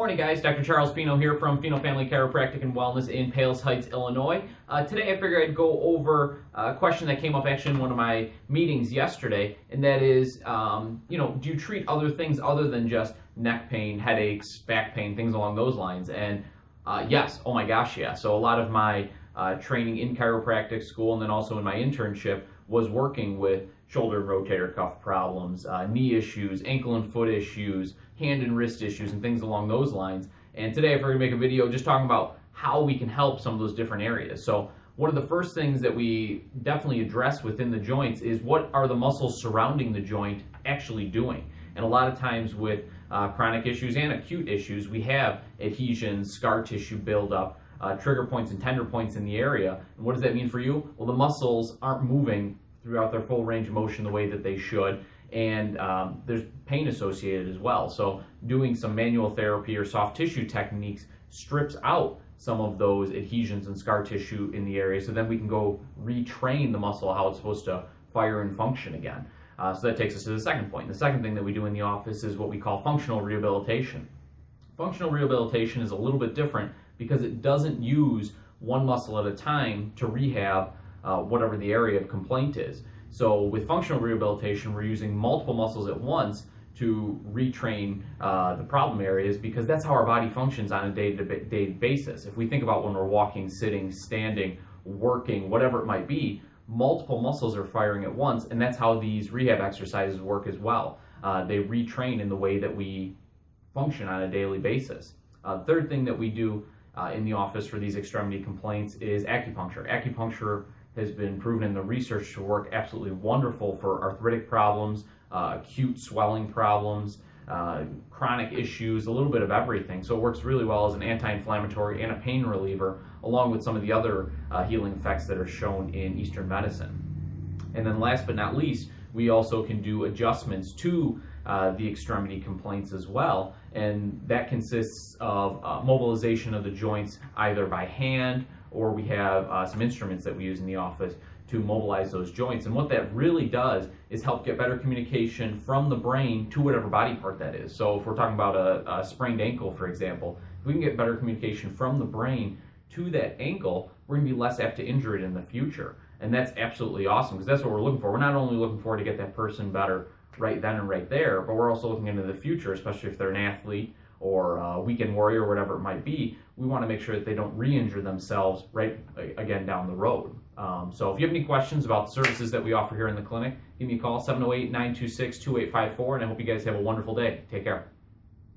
Morning guys, Dr. Charles Fino here from Fino Family Chiropractic and Wellness in Palos Heights, Illinois. Today I figured I'd go over a question that came up actually in one of my meetings yesterday, and that is, do you treat other things other than just neck pain, headaches, back pain, things along those lines? And yes, oh my gosh, yeah. So a lot of my training in chiropractic school and then also in my internship was working with shoulder and rotator cuff problems, knee issues, ankle and foot issues, hand and wrist issues, and things along those lines. And today I'm going to make a video just talking about how we can help some of those different areas. So one of the first things that we definitely address within the joints is what are the muscles surrounding the joint actually doing. And a lot of times with chronic issues and acute issues, we have adhesions, scar tissue buildup, trigger points and tender points in the area. And what does that mean for you? Well, the muscles aren't moving throughout their full range of motion the way that they should, and there's pain associated as well. So doing some manual therapy or soft tissue techniques strips out some of those adhesions and scar tissue in the area, so then we can go retrain the muscle how it's supposed to fire and function again. So that takes us to the second point. The second thing that we do in the office is what we call functional rehabilitation. Functional rehabilitation is a little bit different because it doesn't use one muscle at a time to rehab whatever the area of complaint is. So with functional rehabilitation, we're using multiple muscles at once to retrain the problem areas, because that's how our body functions on a day-to-day basis. If we think about when we're walking, sitting, standing, working, whatever it might be, multiple muscles are firing at once, and that's how these rehab exercises work as well. They retrain in the way that we function on a daily basis. Third thing that we do in the office for these extremity complaints is acupuncture. Acupuncture has been proven in the research to work absolutely wonderful for arthritic problems, acute swelling problems, chronic issues, a little bit of everything. So it works really well as an anti-inflammatory and a pain reliever, along with some of the other healing effects that are shown in Eastern medicine. And then last but not least, we also can do adjustments to the extremity complaints as well, and that consists of mobilization of the joints either by hand, or we have some instruments that we use in the office to mobilize those joints. And what that really does is help get better communication from the brain to whatever body part that is. So if we're talking about a sprained ankle, for example, if we can get better communication from the brain to that ankle, we're going to be less apt to injure it in the future. And that's absolutely awesome, because that's what we're looking for. We're not only looking for to get that person better right then and right there, but we're also looking into the future, especially if they're an athlete or a weekend warrior or whatever it might be. We want to make sure that they don't re-injure themselves right again down the road. So if you have any questions about the services that we offer here in the clinic, give me a call, 708-926-2854, and I hope you guys have a wonderful day. Take care.